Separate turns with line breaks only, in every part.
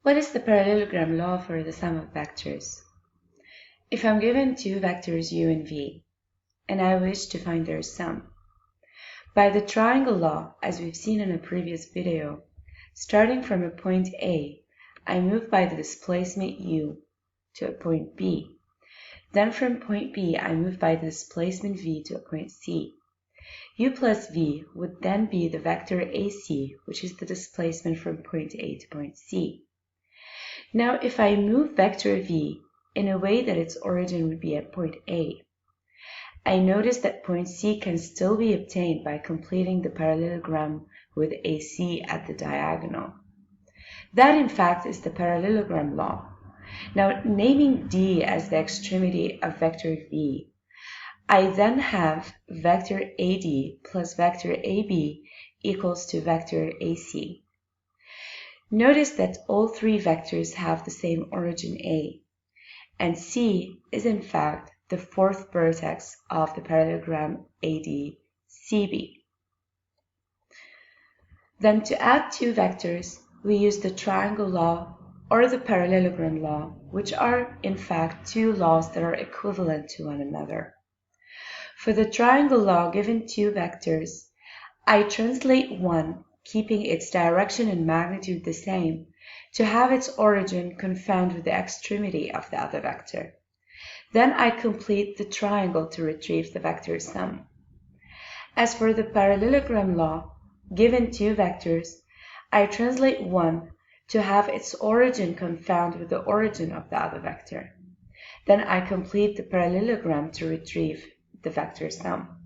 What is the parallelogram law for the sum of vectors? If I'm given two vectors u and v, and I wish to find their sum, by the triangle law, as we've seen in a previous video, starting from a point A, I move by the displacement u to a point B. Then from point B, I move by the displacement v to a point C. U plus v would then be the vector AC, which is the displacement from point A to point C. Now, if I move vector v in a way that its origin would be at point A, I notice that point C can still be obtained by completing the parallelogram with AC at the diagonal. That, in fact, is the parallelogram law. Now, naming D as the extremity of vector v, I then have vector AD plus vector AB equals to vector AC. Notice that all three vectors have the same origin A, and C is in fact the fourth vertex of the parallelogram AD-CB. Then to add two vectors, we use the triangle law or the parallelogram law, which are in fact two laws that are equivalent to one another. For the triangle law, given two vectors, I translate one, keeping its direction and magnitude the same, to have its origin confound with the extremity of the other vector. Then I complete the triangle to retrieve the vector sum. As for the parallelogram law, given two vectors, I translate one to have its origin confound with the origin of the other vector. Then I complete the parallelogram to retrieve the vector sum.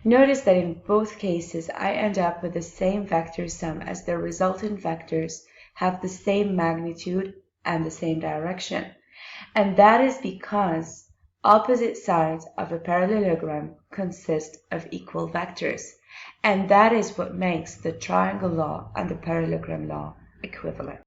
Notice that in both cases I end up with the same vector sum, as the resultant vectors have the same magnitude and the same direction. And that is because opposite sides of a parallelogram consist of equal vectors. And that is what makes the triangle law and the parallelogram law equivalent.